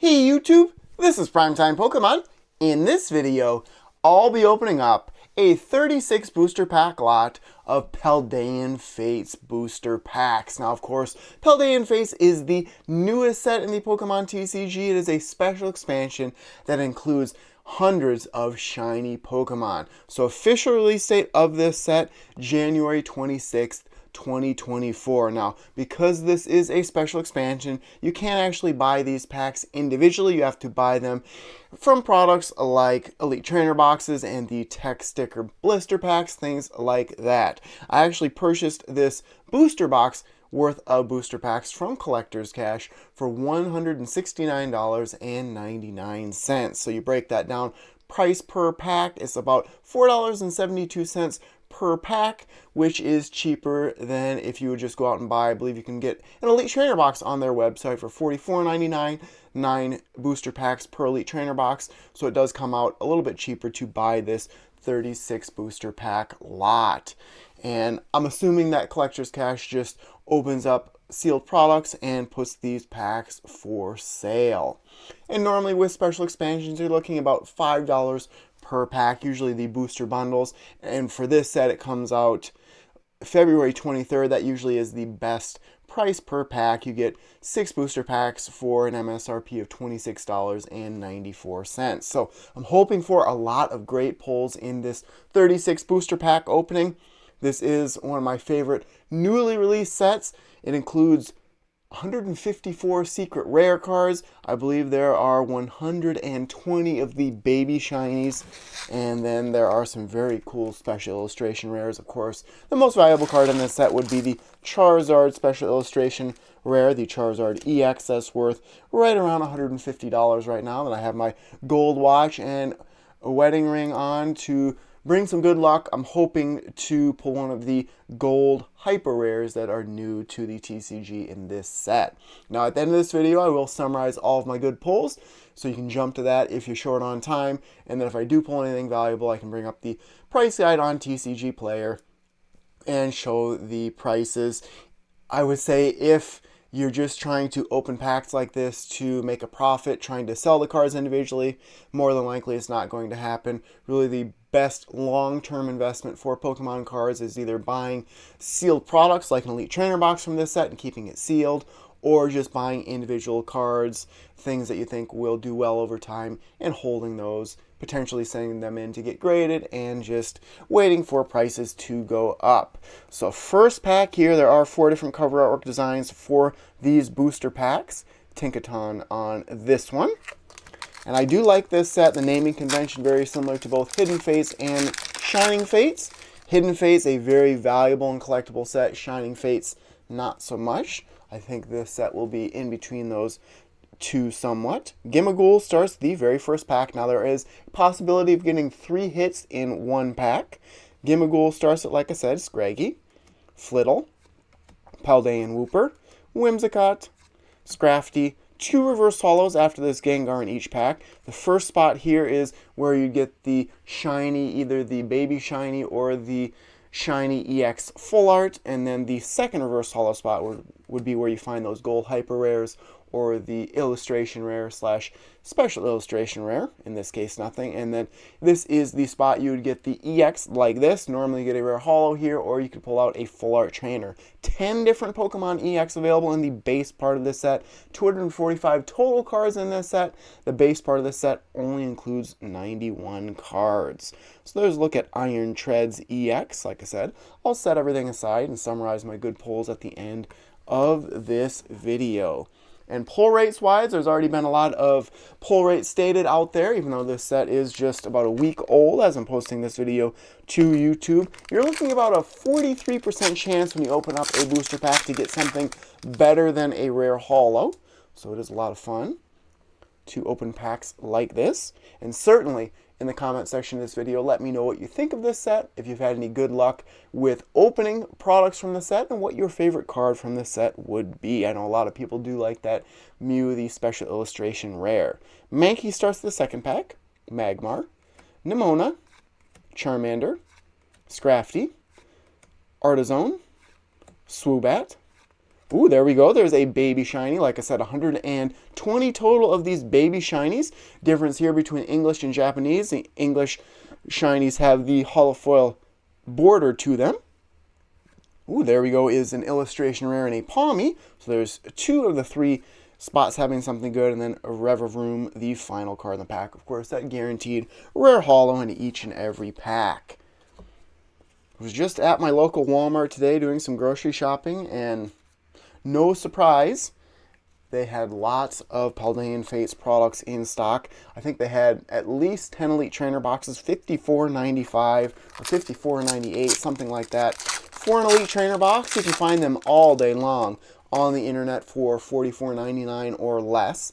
Hey YouTube, this is Primetime Pokemon. In this video, I'll be opening up a 36 booster pack lot of Paldean Fates booster packs. Now, of course, Paldean Fates is the newest set in the Pokemon TCG. It is a special expansion that includes hundreds of shiny Pokemon. So, official release date of this set, January 26th, 2024. Now, because this is a special expansion, you can't actually buy these packs individually. You have to buy them from products like Elite Trainer boxes and the Tech Sticker blister packs, things like that. I actually purchased this booster box worth of booster packs from Collector's Cash for $169.99. So you break that down, price per pack is about $4.72 per pack, which is cheaper than if you would just go out and buy. I believe you can get an Elite Trainer box on their website for $44.99, 9 booster packs per Elite Trainer box. So it does come out a little bit cheaper to buy this 36 booster pack lot. And I'm assuming that Collector's Cash just opens up sealed products and puts these packs for sale. And normally with special expansions, you're looking about $5 per pack, usually the booster bundles. And for this set, it comes out February 23rd. That usually is the best price per pack. You get 6 booster packs for an MSRP of $26.94. So I'm hoping for a lot of great pulls in this 36 booster pack opening. This is one of my favorite newly released sets. It includes 154 secret rare cards. I believe there are 120 of the baby shinies. And then there are some very cool special illustration rares, of course. The most valuable card in this set would be the Charizard special illustration rare, the Charizard EX. That's worth right around $150 right now. And I have my gold watch and a wedding ring on to bring some good luck. I'm hoping to pull one of the gold hyper rares that are new to the TCG in this set. Now at the end of this video, I will summarize all of my good pulls, so you can jump to that if you're short on time. And then if I do pull anything valuable, I can bring up the price guide on TCG Player and show the prices. I would say if you're just trying to open packs like this to make a profit, trying to sell the cards individually, more than likely it's not going to happen. Really, the best long-term investment for Pokemon cards is either buying sealed products like an Elite Trainer box from this set and keeping it sealed, or just buying individual cards, things that you think will do well over time, and holding those, potentially sending them in to get graded, and just waiting for prices to go up. So first pack here, there are 4 different cover artwork designs for these booster packs. Tinkaton on this one. And I do like this set, the naming convention very similar to both Hidden Fates and Shining Fates. Hidden Fates, a very valuable and collectible set. Shining Fates, not so much. I think this set will be in between those two somewhat. Gimmighoul starts the very first pack. Now there is a possibility of getting 3 hits in one pack. Gimmighoul starts it, like I said, Scraggy, Flittle, Paldean Wooper, Whimsicott, Scrafty, 2 reverse hollows after this Gengar in each pack. The first spot here is where you get the shiny, either the baby shiny or the shiny EX full art, and then the second reverse hollow spot would be where you find those gold hyper rares or the illustration rare slash special illustration rare, in this case nothing. And then this is the spot you would get the EX like this. Normally you get a rare hollow here, or you could pull out a full art trainer. 10 different Pokemon EX available in the base part of this set. 245 total cards in this set. The base part of this set only includes 91 cards. So there's a look at Iron Treads EX. Like I said, I'll set everything aside and summarize my good pulls at the end of this video. And pull rates wise, there's already been a lot of pull rates stated out there, even though this set is just about a week old as I'm posting this video to YouTube. You're looking about a 43% chance when you open up a booster pack to get something better than a rare hollow. So it is a lot of fun to open packs like this. And certainly in the comment section of this video, let me know what you think of this set, if you've had any good luck with opening products from the set, and what your favorite card from the set would be. I know a lot of people do like that Mew, the special illustration rare. Mankey starts the second pack. Magmar, Nimona, Charmander, Scrafty, Artizone, Swoobat, Ooh, there we go. There's a baby shiny. Like I said, 120 total of these baby shinies. Difference here between English and Japanese. The English shinies have the holofoil border to them. Ooh, there we go, is an illustration rare and a Palmy. So there's 2 of the 3 spots having something good, and then a Revavroom, the final card in the pack. Of course, that guaranteed rare holo in each and every pack. I was just at my local Walmart today doing some grocery shopping, and no surprise, they had lots of Paldean Fates products in stock. I think they had at least 10 Elite Trainer boxes, $54.95 or $54.98, something like that. For an Elite Trainer box, you can find them all day long on the internet for $44.99 or less.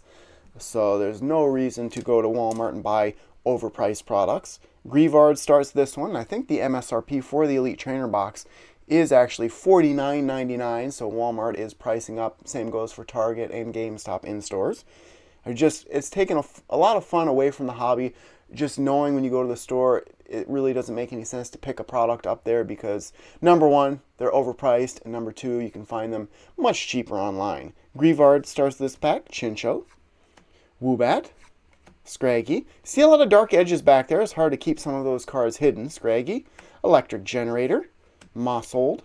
So there's no reason to go to Walmart and buy overpriced products. Greavard starts this one. I think the MSRP for the Elite Trainer box is actually $49.99, so Walmart is pricing up. Same goes for Target and GameStop in stores. It's taken a lot of fun away from the hobby, just knowing when you go to the store, it really doesn't make any sense to pick a product up there because, number one, they're overpriced, and number two, you can find them much cheaper online. Greavard starts this pack, Chinchou, Woobat, Scraggy. See a lot of dark edges back there. It's hard to keep some of those cards hidden. Scraggy, Electric Generator, Mosshold,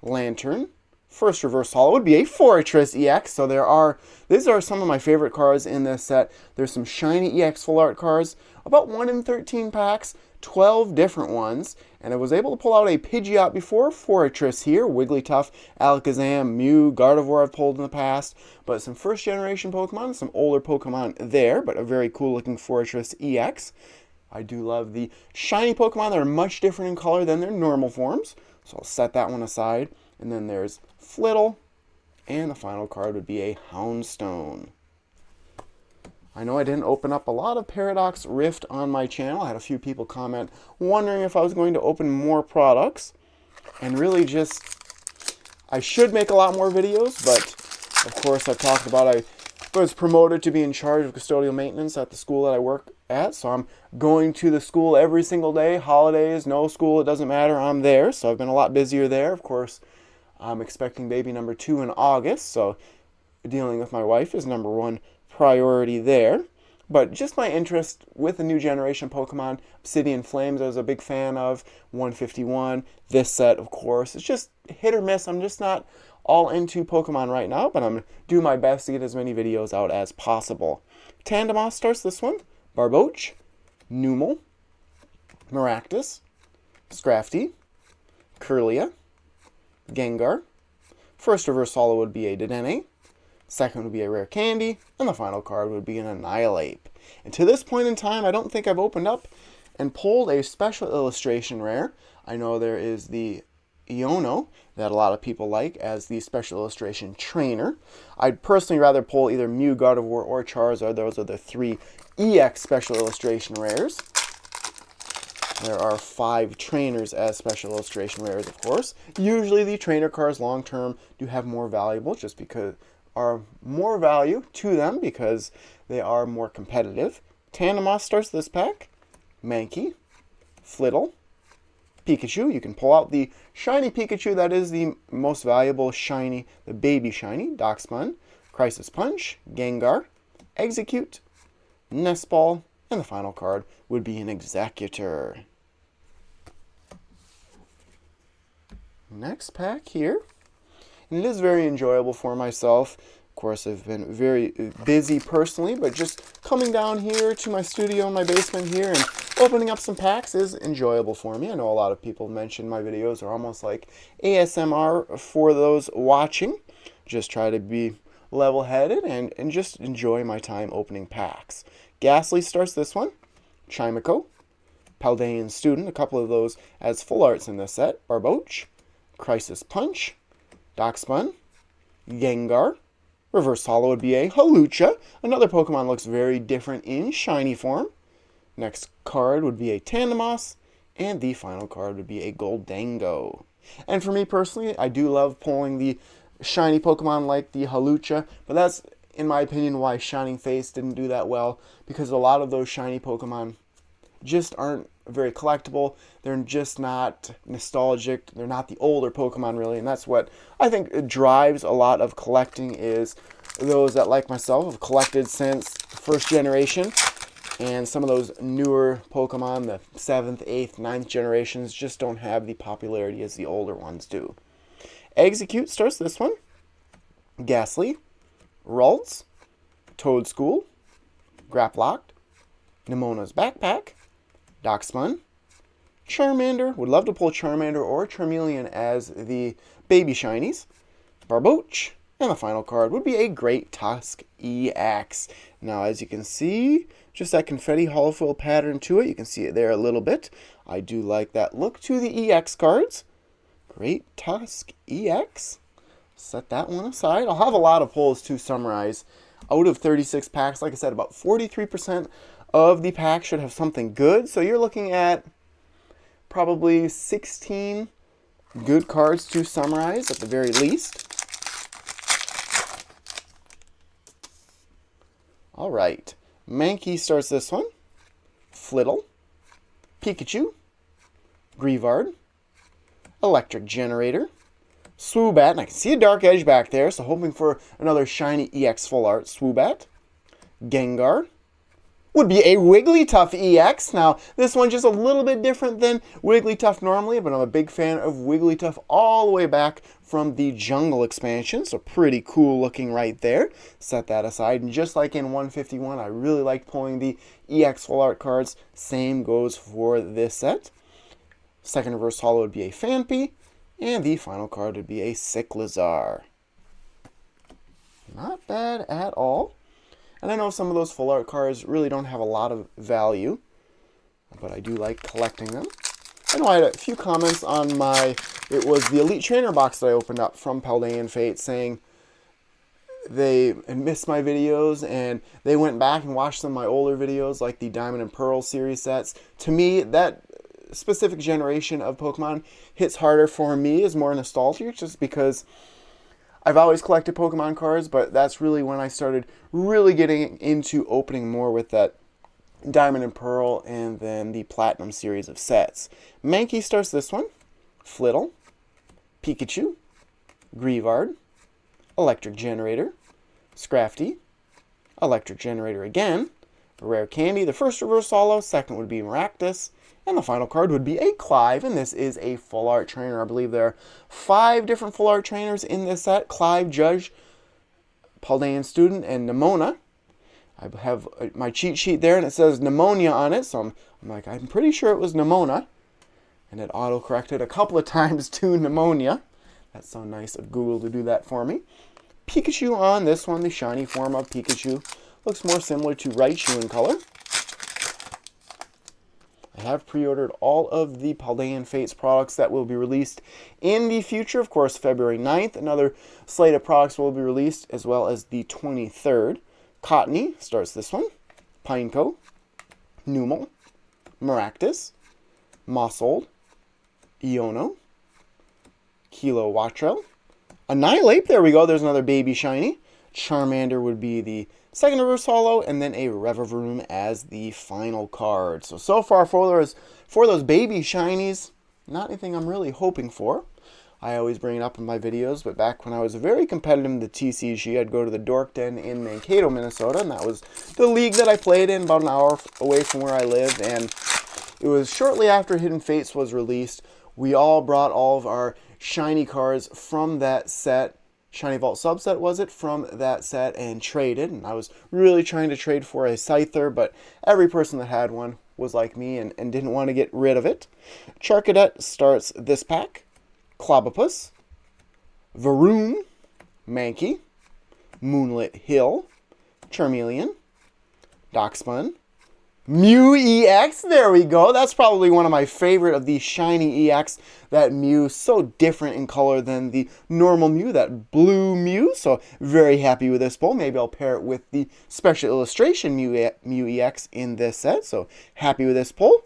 Lantern. First reverse holo would be a Fortress EX. So these are some of my favorite cards in this set. There's some shiny EX full art cards, about 1 in 13 packs, 12 different ones. And I was able to pull out a Pidgeot before, Fortress here, Wigglytuff, Alakazam, Mew, Gardevoir I've pulled in the past. But some first generation Pokemon, some older Pokemon there, but a very cool looking Fortress EX. I do love the shiny Pokemon that are much different in color than their normal forms. So I'll set that one aside. And then there's Flittle. And the final card would be a Houndstone. I know I didn't open up a lot of Paradox Rift on my channel. I had a few people comment wondering if I was going to open more products. And really I should make a lot more videos, but of course I've talked about I was promoted to be in charge of custodial maintenance at the school that I work at. So I'm going to the school every single day, holidays, no school, it doesn't matter, I'm there. So I've been a lot busier there. Of course, I'm expecting baby number 2 in August, so dealing with my wife is number 1 priority there. But just my interest with the new generation Pokemon, Obsidian Flames I was a big fan of, 151, this set of course. It's just hit or miss. I'm just not all into Pokemon right now, but I'm going to do my best to get as many videos out as possible. Tandemaus starts this one, Barboach, Numel, Maractus, Scrafty, Kirlia, Gengar. First reverse holo would be a Dedenne. Second would be a Rare Candy. And the final card would be an Annihilate. And to this point in time, I don't think I've opened up and pulled a special illustration rare. I know there is the Iono that a lot of people like as the special illustration trainer. I'd personally rather pull either Mew, Gardevoir, or Charizard. Those are the 3 EX special illustration rares. There are 5 trainers as special illustration rares, of course. Usually the trainer cards long term do have more valuable just because are more value to them because they are more competitive. Tandemaus starts this pack. Mankey, Flittle, Pikachu. You can pull out the shiny Pikachu that is the most valuable shiny, the baby shiny. Darkspun, Crisis Punch, Gengar, Execute, Nest Ball, and the final card would be an Executor. Next pack here. And it is very enjoyable for myself. Of course, I've been very busy personally, but just coming down here to my studio in my basement here and opening up some packs is enjoyable for me. I know a lot of people mention my videos are almost like ASMR for those watching. Just try to be level-headed and just enjoy my time opening packs. Ghastly starts this one. Chimico, Paldean Student, a couple of those as full arts in this set. Barboach, Crisis Punch, Darkspun, Gengar. Reverse holo would be a Hawlucha. Another Pokemon looks very different in shiny form. Next card would be a Tandemaus. And the final card would be a Goldango. And for me personally, I do love pulling the shiny Pokemon like the Hawlucha. But that's, in my opinion, why Shining Face didn't do that well. Because a lot of those shiny Pokemon just aren't very collectible. They're just not nostalgic. They're not the older Pokemon, really, and that's what I think drives a lot of collecting, is those that, like myself, have collected since first generation, and some of those newer Pokemon, the 7th, 8th, 9th generations, just don't have the popularity as the older ones do. Execute starts this one. Ghastly, Ralts, Toadschool, Graplocked, Nemona's Backpack, Doxmun, Charmander, would love to pull Charmander or Charmeleon as the baby shinies, Barboach, and the final card would be a Great Tusk EX. Now, as you can see, just that confetti holofoil pattern to it. You can see it there a little bit. I do like that look to the EX cards. Great Tusk EX. Set that one aside. I'll have a lot of pulls to summarize. Out of 36 packs, like I said, about 43% of the pack should have something good. So you're looking at probably 16 good cards to summarize at the very least. All right, Mankey starts this one. Flittle, Pikachu, Greavard, Electric Generator, Swoobat, and I can see a Dark Edge back there, so hoping for another shiny EX full art Swoobat. Gengar, would be a Wigglytuff EX. Now, this one's just a little bit different than Wigglytuff normally, but I'm a big fan of Wigglytuff all the way back from the Jungle expansion, so pretty cool looking right there. Set that aside, and just like in 151, I really like pulling the EX full art cards. Same goes for this set. Second reverse holo would be a Phanpy, and the final card would be a Cyclizar. Not bad at all. And I know some of those full art cards really don't have a lot of value, but I do like collecting them. I know I had a few comments on it was the Elite Trainer box that I opened up from Paldean Fates, saying they had missed my videos and they went back and watched some of my older videos, like the Diamond and Pearl series sets. To me, that specific generation of Pokemon hits harder for me, is more nostalgic, just because I've always collected Pokemon cards, but that's really when I started really getting into opening more with that Diamond and Pearl and then the Platinum series of sets. Mankey starts this one. Flittle, Pikachu, Greavard, Electric Generator, Scrafty, Electric Generator again, Rare Candy, the first reverse holo, second would be Maractus, and the final card would be a Clive, and this is a full art trainer. I believe there are 5 different full art trainers in this set. Clive, Judge, Paldean Student, and Nemona. I have my cheat sheet there, and it says Pneumonia on it, so I'm pretty sure it was Nemona. And it auto-corrected a couple of times to Pneumonia. That's so nice of Google to do that for me. Pikachu on this one, the shiny form of Pikachu. Looks more similar to Raichu in color. I have pre-ordered all of the Paldean Fates products that will be released in the future. Of course, February 9th, another slate of products will be released, as well as the 23rd. Cottony starts this one. Pineco, Numel, Maractus, Mossold, Iono, Kilowattrel, Annihilate, there we go, there's another baby shiny. Charmander would be the second reverse holo, and then a Revavroom as the final card. So far for those baby shinies, not anything I'm really hoping for. I always bring it up in my videos, but back when I was very competitive in the TCG, I'd go to the Dork Den in Mankato, Minnesota, and that was the league that I played in, about an hour away from where I live, and it was shortly after Hidden Fates was released. We all brought all of our shiny cards from that set, Shiny Vault subset was it, from that set, and traded. And I was really trying to trade for a Scyther, but every person that had one was like me and didn't want to get rid of it. Charcadet starts this pack. Clobopus, Varoom, Mankey, Moonlit Hill, Charmeleon, Doxmun, Mew EX, there we go. That's probably one of my favorite of the shiny EX. That Mew, so different in color than the normal Mew, that blue Mew. So very happy with this pull. Maybe I'll pair it with the special illustration Mew EX in this set. So happy with this pull.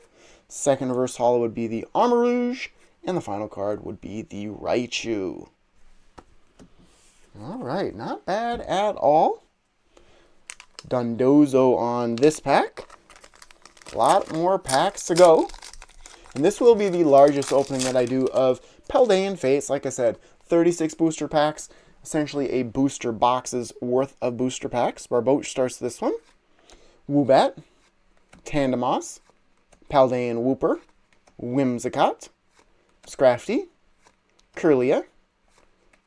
Second reverse holo would be the Armarouge, and the final card would be the Raichu. All right, not bad at all. Dundozo on this pack. A lot more packs to go. And this will be the largest opening that I do of Paldean Fates. Like I said, 36 booster packs, essentially a booster box's worth of booster packs. Barboach starts this one. Woobat, Tandemos, Paldean Wooper, Whimsicott, Scrafty, Kirlia,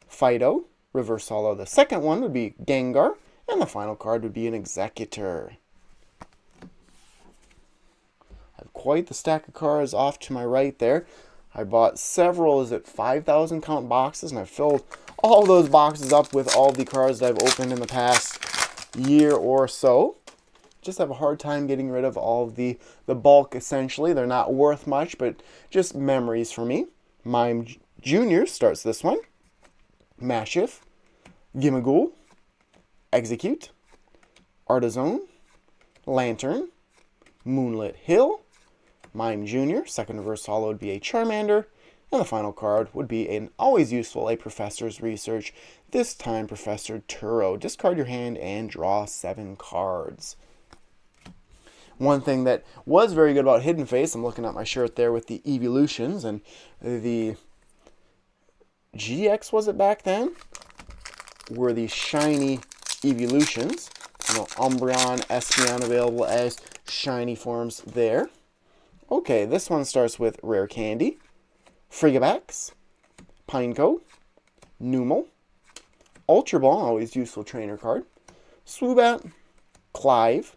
Fido, reverse holo. The second one would be Gengar, and the final card would be an Executor. I have quite the stack of cards off to my right there. I bought several, 5,000 count boxes, and I've filled all those boxes up with all the cards that I've opened in the past year or so. Just have a hard time getting rid of all of the bulk, essentially. They're not worth much, but just memories for me. Mime Jr. starts this one. Mashif, Gimmighoul, Execute, Artizone, Lantern, Moonlit Hill, Mime Jr. Second reverse holo would be a Charmander, and the final card would be an always useful, a Professor's Research, this time Professor Turo. Discard your hand and draw 7 cards. One thing that was very good about Hidden Face, I'm looking at my shirt there with the Evolutions, and the GX, was it back then? Were the shiny Evolutions. Umbreon, Espeon available as shiny forms there. Okay, this one starts with Rare Candy, Frigibax, Pineco, Numel, Ultra Ball, always useful trainer card, Swoobat, Clive,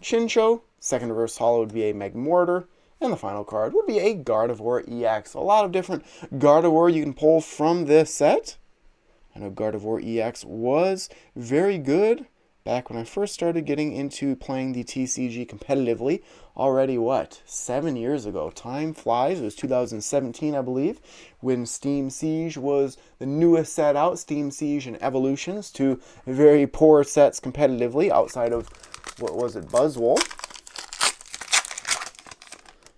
Chinchou, second reverse holo would be a Magmortar, and the final card would be a Gardevoir EX. A lot of different Gardevoir you can pull from this set. I know Gardevoir EX was very good back when I first started getting into playing the TCG competitively. Already, 7 years ago? Time flies. It was 2017, I believe, when Steam Siege was the newest set out. Steam Siege and Evolutions, two very poor sets competitively outside of, Buzzwole.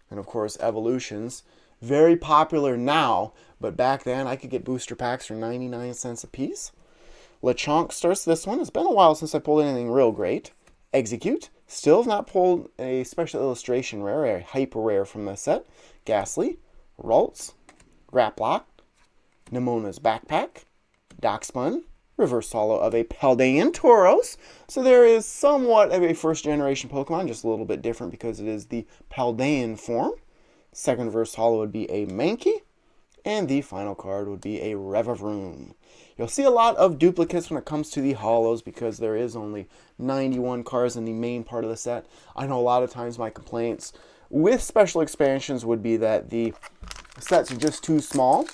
And of course, Evolutions, very popular now, but back then I could get booster packs for 99 cents a piece. Lechonk starts this one. It's been a while since I pulled anything real great. Execute. Still have not pulled a special illustration rare, a hyper rare from this set. Ghastly, Ralts, Graplock, Nemona's Backpack, Doxpun, reverse holo of a Paldean Tauros. So there is somewhat of a first generation Pokemon, just a little bit different because it is the Paldean form. Second reverse holo would be a Mankey, and the final card would be a Revavroom. You'll see a lot of duplicates when it comes to the holos because there is only 91 cards in the main part of the set. I know a lot of times my complaints with special expansions would be that the sets are just too small.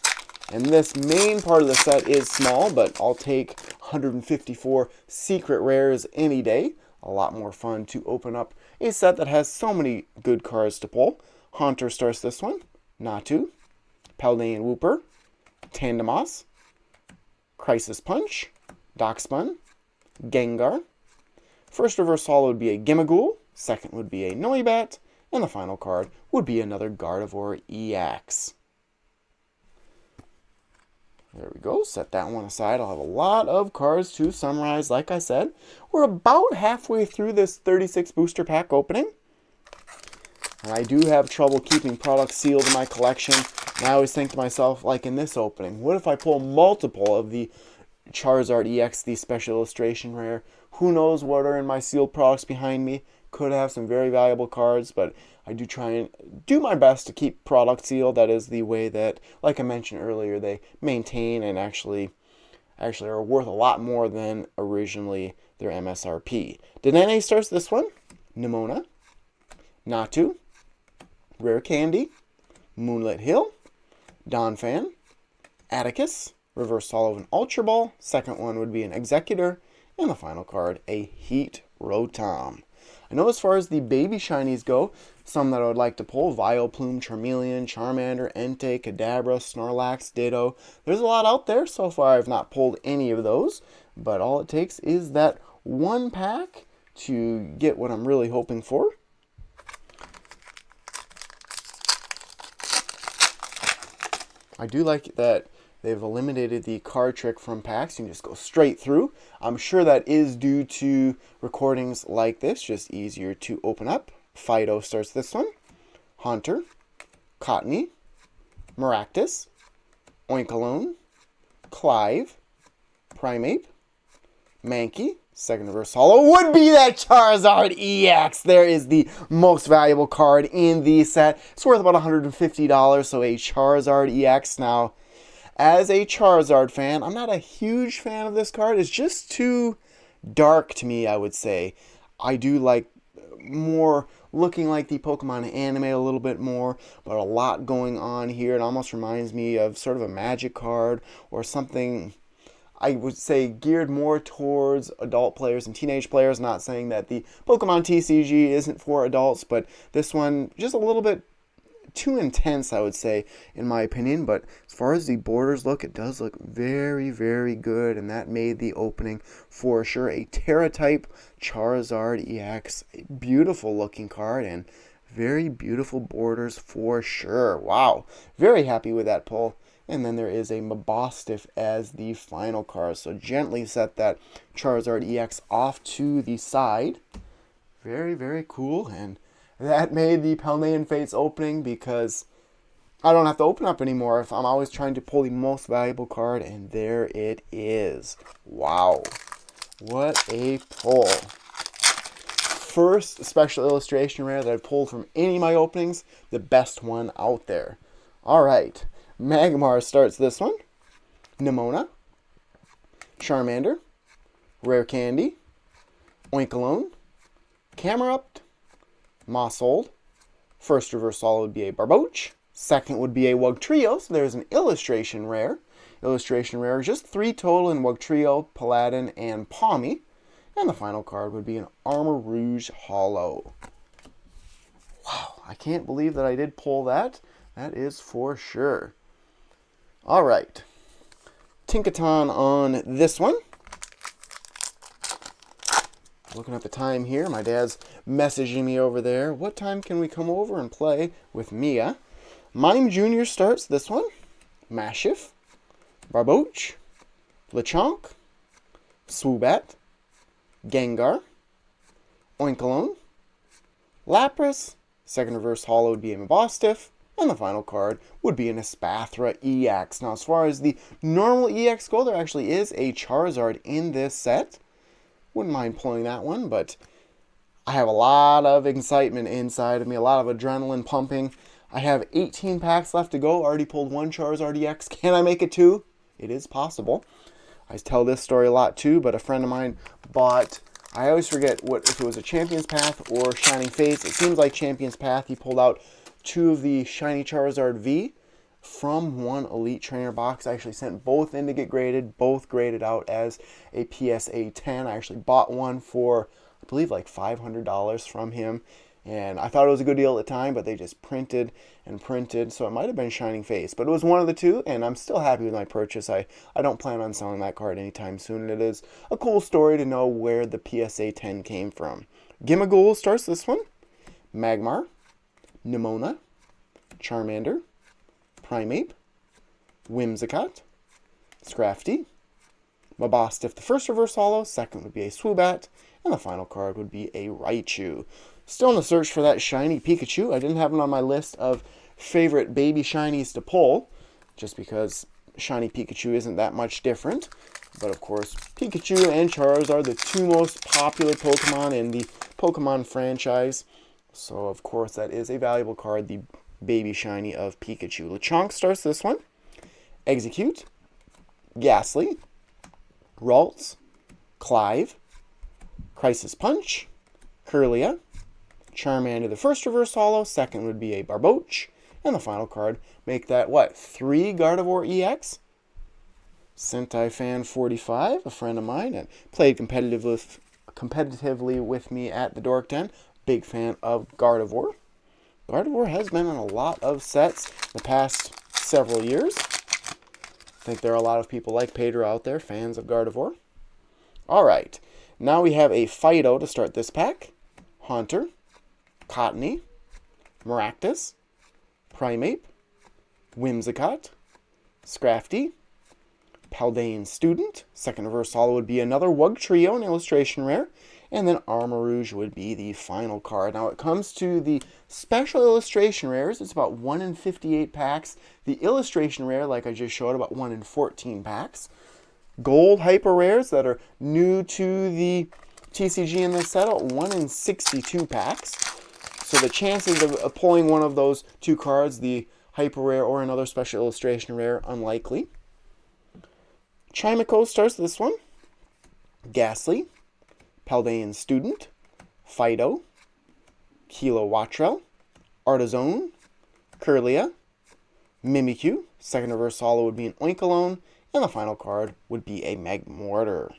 And this main part of the set is small, but I'll take 154 secret rares any day. A lot more fun to open up a set that has so many good cards to pull. Haunter starts this one. Natu, Paldean Wooper, Tandemos, Crisis Punch, Doxpun, Gengar. First reverse holo would be a Gimmighoul, second would be a Noibat, and the final card would be another Gardevoir EX. There we go, set that one aside. I'll have a lot of cards to summarize. Like I said, we're about halfway through this 36 booster pack opening. And I do have trouble keeping products sealed in my collection. And I always think to myself, like in this opening, what if I pull multiple of the Charizard EX, the special illustration rare? Who knows what are in my sealed products behind me? Could have some very valuable cards, but I do try and do my best to keep product sealed. That is the way that, like I mentioned earlier, they maintain and actually are worth a lot more than originally their MSRP. Denene starts this one. Nemona, Natu, Rare Candy, Moonlit Hill, Donphan, Atticus, reverse holo of an Ultra Ball. Second one would be an Executor, and the final card, a Heat Rotom. I know as far as the baby shinies go, some that I would like to pull: Vileplume, Charmeleon, Charmander, Entei, Kadabra, Snorlax, Ditto. There's a lot out there. So far I've not pulled any of those, but all it takes is that one pack to get what I'm really hoping for. I do like that they've eliminated the card trick from packs. You can just go straight through. I'm sure that is due to recordings like this, just easier to open up. Fido starts this one. Haunter, Cottony, Maractus, Oinkalone, Clive, Primeape, Mankey, second reverse holo would be that Charizard EX. There is the most valuable card in the set. It's worth about $150, so a Charizard EX. Now, as a Charizard fan, I'm not a huge fan of this card. It's just too dark to me, I would say. I do like more looking like the Pokemon anime a little bit more, but a lot going on here. It almost reminds me of sort of a Magic card or something, I would say, geared more towards adult players and teenage players. Not saying that the Pokemon TCG isn't for adults, but this one just a little bit too intense, I would say, in my opinion. But as far as the borders look, it does look very, very good, and that made the opening for sure. A Terra-type Charizard EX, a beautiful looking card, and very beautiful borders for sure. Wow, very happy with that pull. And then there is a Mabostiff as the final card. So gently set that Charizard EX off to the side. Very, very cool. And that made the Paldean Fates opening, because I don't have to open up anymore if I'm always trying to pull the most valuable card. And there it is. Wow. What a pull. First special illustration rare that I've pulled from any of my openings. The best one out there. All right. Magmar starts this one. Nimona, Charmander, Rare Candy, Oinkalone, Camerupt, Mossold. First reverse holo would be a Barboach. Second would be a Wugtrio, so there's an illustration rare. Illustration rare, just 3 total in Wugtrio, Paladin, and Palmy. And the final card would be an Armor Rouge holo. Wow, I can't believe that I did pull that. That is for sure. All right, Tinkaton on this one. Looking at the time here, my dad's messaging me over there. What time can we come over and play with Mia? Mime Jr. starts this one. Mashiff, Barboach, Lechonk, Swoobat, Gengar, Oinkalone, Lapras. Second reverse holo would be a Mabostiff. And the final card would be an Espathra EX. Now, as far as the normal EX go, there actually is a Charizard in this set. Wouldn't mind pulling that one, but I have a lot of excitement inside of me, a lot of adrenaline pumping. I have 18 packs left to go. Already pulled 1 Charizard EX. Can I make it 2? It is possible. I tell this story a lot too, but a friend of mine bought, I always forget if it was a Champion's Path or Shining Fates. It seems like Champion's Path. He pulled out 2 of the Shiny Charizard V from one Elite Trainer box. I actually sent both in to get graded, both graded out as a PSA 10. I actually bought one for, I believe, like $500 from him, and I thought it was a good deal at the time, but they just printed and printed, so it might have been Shining Face, but it was one of the 2, and I'm still happy with my purchase. I don't plan on selling that card anytime soon, and it is a cool story to know where the PSA 10 came from. Gimmighoul starts this one. Magmar, Nimona, Charmander, Primeape, Whimsicott, Scrafty, Mabostiff. The first reverse holo, second would be a Swoobat, and the final card would be a Raichu. Still in the search for that shiny Pikachu. I didn't have it on my list of favorite baby shinies to pull, just because shiny Pikachu isn't that much different. But of course, Pikachu and Charizard are the 2 most popular Pokemon in the Pokemon franchise. So, of course, that is a valuable card, the baby shiny of Pikachu. Lechonk starts this one. Execute, Ghastly, Ralts, Clive, Crisis Punch, Kirlia, Charmander. The first reverse holo, second would be a Barboach, and the final card, make that, 3 Gardevoir EX? Sentai Fan 45, a friend of mine, and played competitively with me at the Dork Den. Big fan of Gardevoir. Gardevoir has been in a lot of sets the past several years. I think there are a lot of people like Pedro out there, fans of Gardevoir. All right, now we have a Fido to start this pack. Haunter, Cottony, Maractus, Primeape, Whimsicott, Scrafty, Paldean Student. Second reverse holo would be another Wugtrio, an illustration rare. And then Armarouge would be the final card. Now it comes to the special illustration rares. It's about 1 in 58 packs. The illustration rare, like I just showed, about 1 in 14 packs. Gold hyper rares that are new to the TCG in this set, 1 in 62 packs. So the chances of pulling one of those two cards, the hyper rare or another special illustration rare, unlikely. Chimico starts this one. Ghastly, Paldean Student, Fido, Kilowattrel, Artizone, Kirlia, Mimikyu. Second reverse holo would be an Oinkologne, and the final card would be a Magmortar.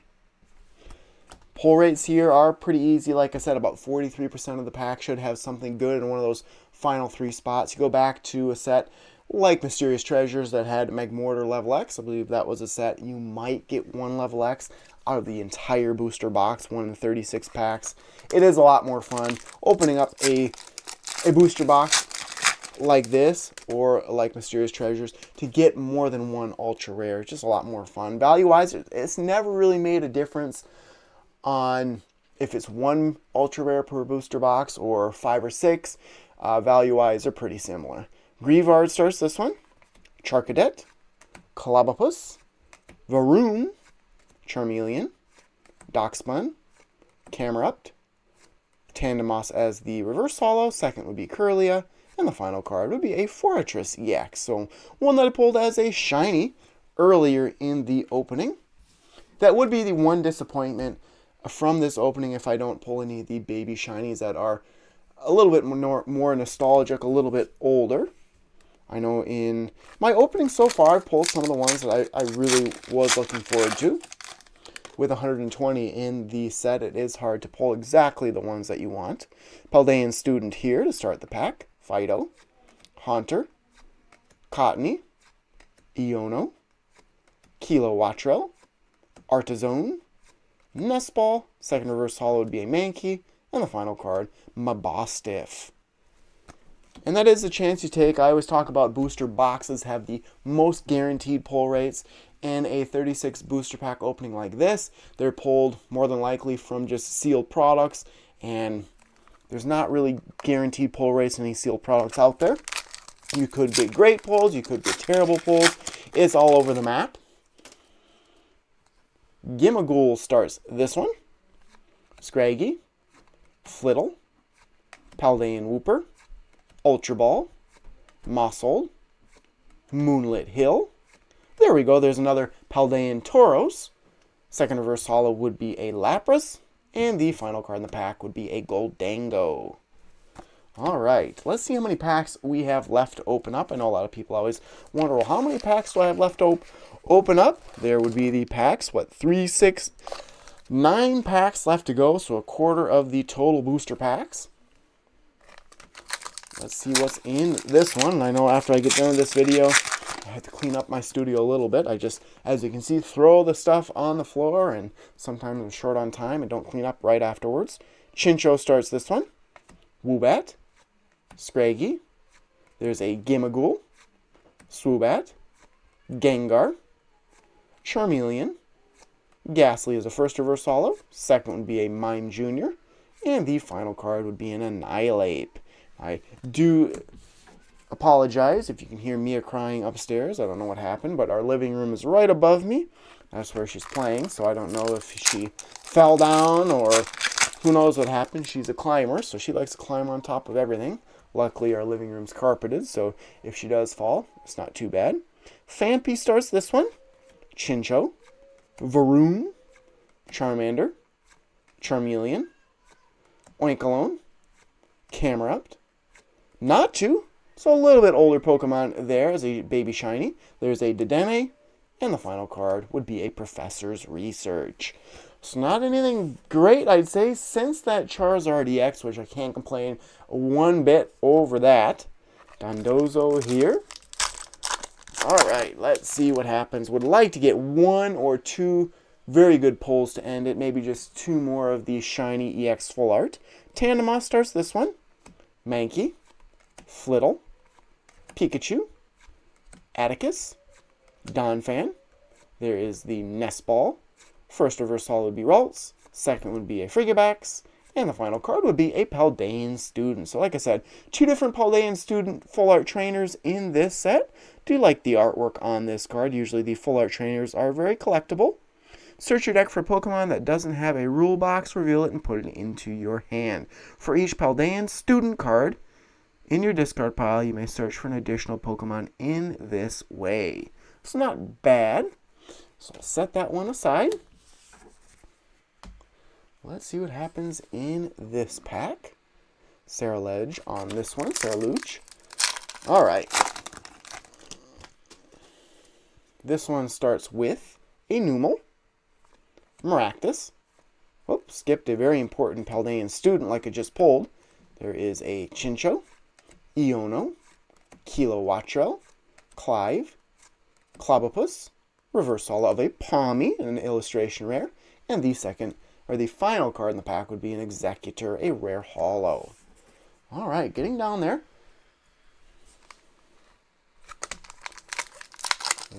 Pull rates here are pretty easy. Like I said, about 43% of the pack should have something good in one of those final 3 spots. You go back to a set like Mysterious Treasures that had Magmortar level X. I believe that was a set. You might get 1 level X out of the entire booster box, 1 in 36 packs. It is a lot more fun opening up a booster box like this or like Mysterious Treasures to get more than 1 ultra rare. It's just a lot more fun. Value-wise, it's never really made a difference on if it's 1 ultra rare per booster box or 5 or 6. Value-wise, they're pretty similar. Grievard starts this one. Charcadet, Clobopus, Varoom, Charmeleon, Doxbun, Camerupt, Tandemos as the reverse holo. Second would be Kirlia, and the final card would be a Fortress EX. So one that I pulled as a shiny earlier in the opening. That would be the one disappointment from this opening if I don't pull any of the baby shinies that are a little bit more nostalgic, a little bit older. I know in my opening so far, I've pulled some of the ones that I really was looking forward to. With 120 in the set, it is hard to pull exactly the ones that you want. Paldean Student here to start the pack. Fido, Haunter, Cottony, Iono, Kilowattrel, Artizone, Nestball. Second reverse holo would be a Mankey. And the final card, Mabostiff. And that is the chance you take. I always talk about booster boxes have the most guaranteed pull rates. In a 36 booster pack opening like this, they're pulled more than likely from just sealed products. And there's not really guaranteed pull rates in any sealed products out there. You could get great pulls. You could get terrible pulls. It's all over the map. Gimmighoul starts this one. Scraggy, Flittle, Paldean Wooper, Ultra Ball, Maushold, Moonlit Hill. There we go. There's another Paldean Tauros. Second reverse holo would be a Lapras. And the final card in the pack would be a Goldango. Alright, let's see how many packs we have left to open up. I know a lot of people always wonder, well, how many packs do I have left to open up? There would be the packs, 3, 6, 9 packs left to go, so a quarter of the total booster packs. Let's see what's in this one. I know after I get done with this video, I have to clean up my studio a little bit. I just, as you can see, throw the stuff on the floor, and sometimes I'm short on time and don't clean up right afterwards. Chinchou starts this one. Woobat, Scraggy, there's a Gimmighoul, Swoobat, Gengar, Charmeleon, Ghastly is a first reverse holo, second would be a Mime Jr., and the final card would be an Annihilate. I do apologize if you can hear Mia crying upstairs. I don't know what happened, but our living room is right above me. That's where she's playing, so I don't know if she fell down or who knows what happened. She's a climber, so she likes to climb on top of everything. Luckily, our living room's carpeted, so if she does fall, it's not too bad. Phanpy starts this one. Chinchou, Varoom, Charmander, Charmeleon, Oinkologne, Camerupt, Natu, so a little bit older Pokemon there as a baby shiny. There's a Dedenne, and the final card would be a Professor's Research. So not anything great, I'd say, since that Charizard EX, which I can't complain one bit over that. Dondozo here. Alright, let's see what happens. Would like to get 1 or 2 very good pulls to end it. Maybe just 2 more of the shiny EX full art. Tandemos starts this one. Mankey, Flittle, Pikachu, Atticus, Donphan. There is the Nestball. First reverse holo would be Ralts. Second would be a Frigibax. And the final card would be a Paldean Student. So like I said, 2 different Paldean Student full art trainers in this set. Do like the artwork on this card. Usually the full art trainers are very collectible. Search your deck for Pokemon that doesn't have a rule box, reveal it, and put it into your hand. For each Paldean Student card in your discard pile, you may search for an additional Pokemon in this way. It's not bad. So I'll set that one aside. Let's see what happens in this pack. Ceruledge on this one, Ceruledge. All right. This one starts with a Numel, Maractus. Whoops, skipped a very important Paldean Student like I just pulled. There is a Chinchou, Iono, Kilowattrel, Clive, Clobopus, reverse holo of a Palmy, an illustration rare, and the final card in the pack would be an Executor, a rare holo. All right, getting down there.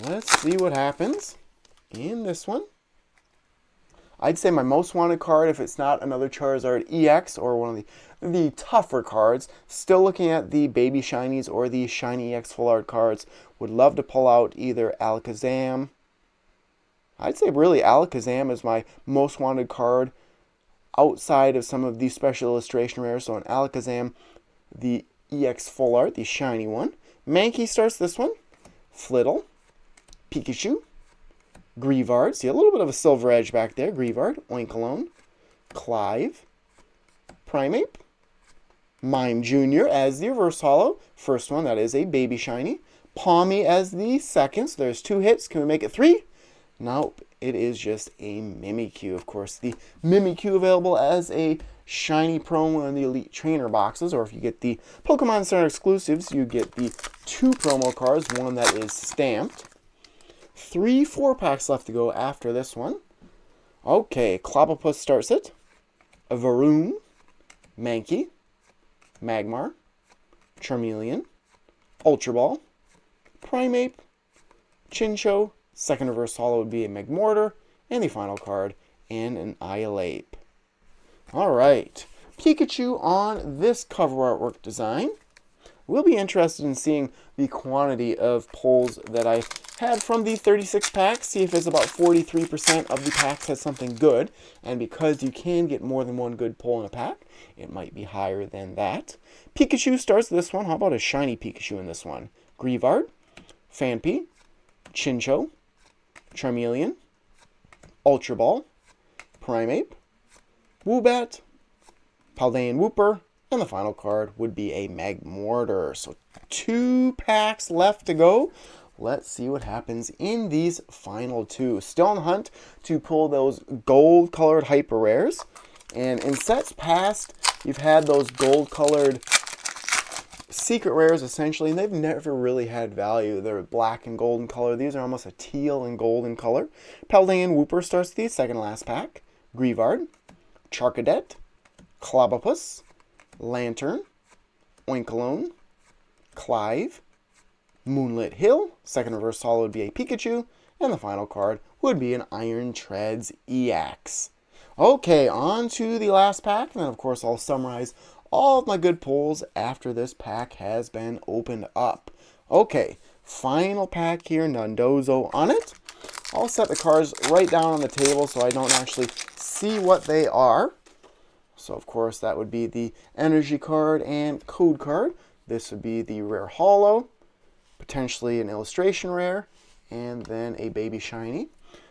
Let's see what happens in this one. I'd say my most wanted card, if it's not another Charizard EX or one of the tougher cards, still looking at the Baby Shinies or the Shiny EX Full Art cards, would love to pull out either Alakazam. I'd say really Alakazam is my most wanted card outside of some of these special illustration rares. So an Alakazam, the EX Full Art, the shiny one. Mankey starts this one. Flittle, Pikachu, Greavard, see a little bit of a silver edge back there, Greavard, Oinkologne, Clive, Primeape, Mime Jr. as the reverse holo, first one, that is a baby shiny, Palmy as the second, so there's 2 hits, can we make it 3? Nope, it is just a Mimikyu, of course, the Mimikyu available as a shiny promo in the Elite Trainer boxes, or if you get the Pokemon Center exclusives, you get the 2 promo cards, one that is stamped. 3 4-packs left to go after this one. Okay, Clobopus starts it. Varoom, Mankey, Magmar, Charmeleon, Ultra Ball, Primeape, Chinchou, second reverse holo would be a Magmortar, and the final card, an Annihilape. Alright, Pikachu on this cover artwork design. We'll be interested in seeing the quantity of pulls that I had from the 36 packs, see if it's about 43% of the packs has something good, and because you can get more than one good pull in a pack, it might be higher than that. Pikachu starts this one. How about a shiny Pikachu in this one? Greavard, Phanpy, Chinchou, Charmeleon, Ultra Ball, Primeape, Woobat, Paldean Wooper, and the final card would be a Magmortar. So 2 packs left to go. Let's see what happens in these final 2. Still on the hunt to pull those gold-colored hyper rares. And in sets past, you've had those gold-colored secret rares, essentially, and they've never really had value. They're black and golden color. These are almost a teal and golden color. Paldean Wooper starts the second last pack. Greavard, Charcadet, Clobopus, Lantern, Oinkologne, Clive, Moonlit Hill, second reverse holo would be a Pikachu, and the final card would be an Iron Treads EX. Okay, on to the last pack, and then of course I'll summarize all of my good pulls after this pack has been opened up. Okay, final pack here, Nundozo on it. I'll set the cards right down on the table so I don't actually see what they are. So of course that would be the energy card and code card. This would be the rare holo, potentially an illustration rare, and then a baby shiny.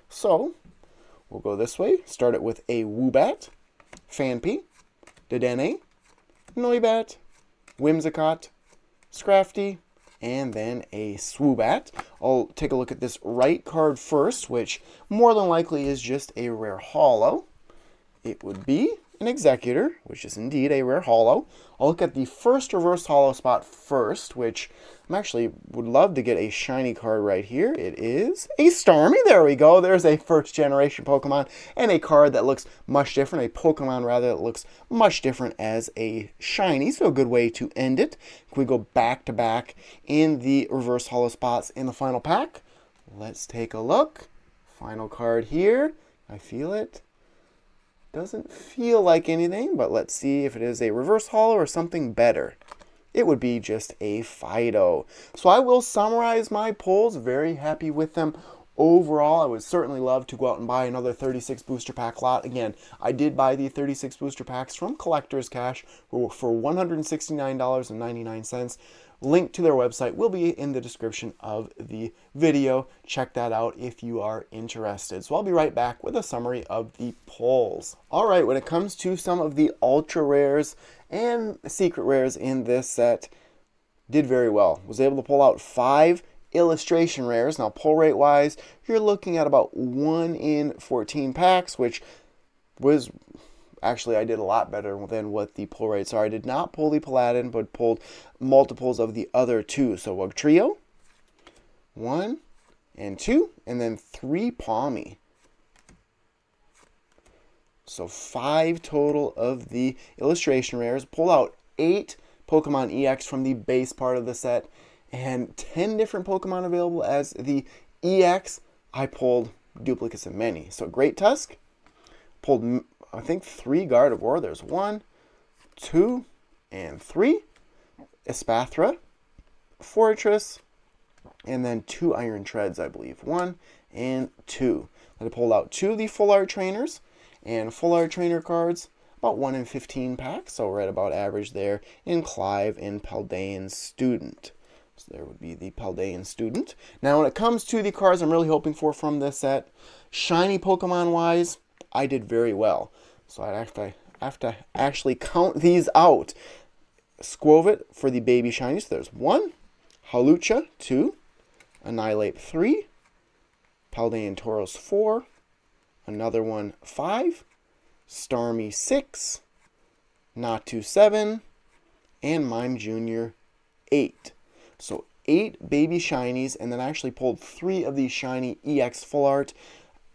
So we'll go this way. Start it with a Woobat, Phanpy, Dedenne, Noibat, Whimsicott, Scrafty, and then a Swoobat. I'll take a look at this right card first, which more than likely is just a rare holo. It would be an Executor, which is indeed a rare holo. I'll look at the first reverse holo spot first, which I actually would love to get a shiny card right here. It is a Starmie. There we go. There's a first generation Pokemon and a card that looks much different, a Pokemon rather, that looks much different as a shiny. So a good way to end it. If we go back to back in the reverse holo spots in the final pack, let's take a look. Final card here. I feel it. Doesn't feel like anything, but let's see if it is a reverse holo or something better. It would be just a Fido. So I will summarize my pulls. Very happy with them. Overall, I would certainly love to go out and buy another 36 booster pack lot. Again, I did buy the 36 booster packs from Collector's Cash for $169.99. Link to their website will be in the description of the video. Check that out if you are interested. So I'll be right back with a summary of the pulls. All right, when it comes to some of the ultra rares and secret rares in this set, did very well. Was able to pull out 5 illustration rares. Now, pull rate wise, you're looking at about 1 in 14 packs, which was actually, I did a lot better than what the pull rates are. I did not pull the Paldean, but pulled multiples of the other 2. So a trio, 1 and 2, and then 3 Palmy. So 5 total of the illustration rares. Pull out 8 Pokemon EX from the base part of the set, and 10 different Pokemon available as the EX. I pulled duplicates of many. So Great Tusk, pulled, I think, 3 Gardevoir. There's 1, 2, and 3. Espathra, Fortress, and then 2 Iron Treads, I believe. 1 and 2. Then I pulled out 2 of the Full Art Trainers and Full Art Trainer cards. About 1 in 15 packs, so right about average there. In Clive and Paldean Student. So there would be the Paldean Student. Now, when it comes to the cards I'm really hoping for from this set, shiny Pokemon-wise, I did very well. So I have to actually count these out. Squovit for the baby shinies. There's 1. Hawlucha, 2. Annihilate, 3. Paldean Tauros, 4. Another one, 5. Starmie, 6. Natu, 7. And Mime Jr., 8. So 8 baby shinies, and then I actually pulled 3 of these shiny EX Full Art.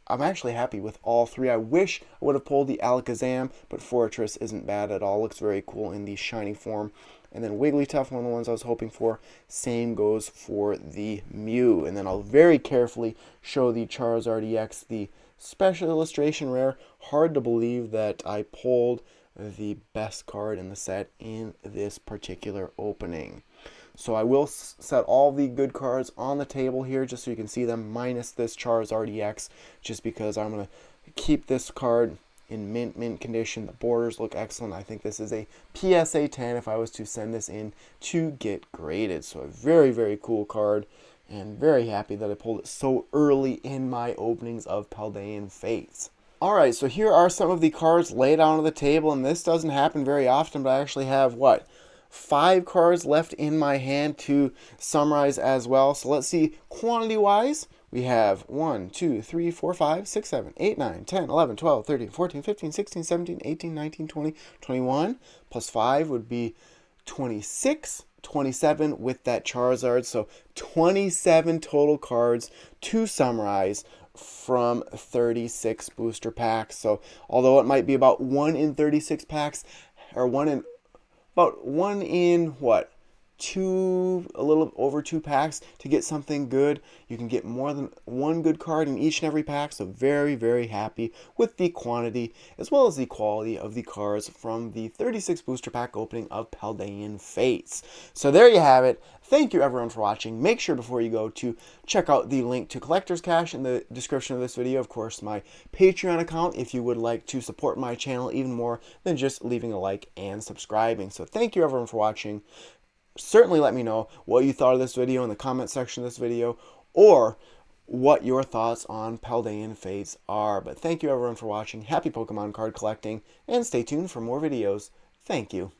I'm actually happy with all 3. I wish I would have pulled the Alakazam, but Fortress isn't bad at all. Looks very cool in the shiny form. And then Wigglytuff, one of the ones I was hoping for. Same goes for the Mew. And then I'll very carefully show the Charizard EX, the special illustration rare. Hard to believe that I pulled the best card in the set in this particular opening. So I will set all the good cards on the table here just so you can see them, minus this Charizard EX, just because I'm going to keep this card in mint condition. The borders look excellent. I think this is a PSA 10 if I was to send this in to get graded. So a very, very cool card, and very happy that I pulled it so early in my openings of Paldean Fates. Alright, so here are some of the cards laid out on the table, and this doesn't happen very often, but I actually have, 5 cards left in my hand to summarize as well. So let's see, quantity-wise, we have 1, 2, 3, 4, 5, 6, 7, 8, 9, 10, 11, 12, 13, 14, 15, 16, 17, 18, 19, 20, 21. Plus 5 would be 26, 27 with that Charizard. So 27 total cards to summarize from 36 booster packs. So although it might be about 1 in 36 packs, or about 1 in, a little over 2 packs to get something good. You can get more than 1 good card in each and every pack, so very, very happy with the quantity as well as the quality of the cards from the 36 booster pack opening of Paldean Fates. So there you have it. Thank you everyone for watching. Make sure before you go to check out the link to Collector's Cash in the description of this video. Of course, my Patreon account if you would like to support my channel even more than just leaving a like and subscribing. So thank you everyone for watching. Certainly let me know what you thought of this video in the comment section of this video, or what your thoughts on Paldean Fates are. But thank you everyone for watching. Happy Pokemon card collecting, and stay tuned for more videos. Thank you.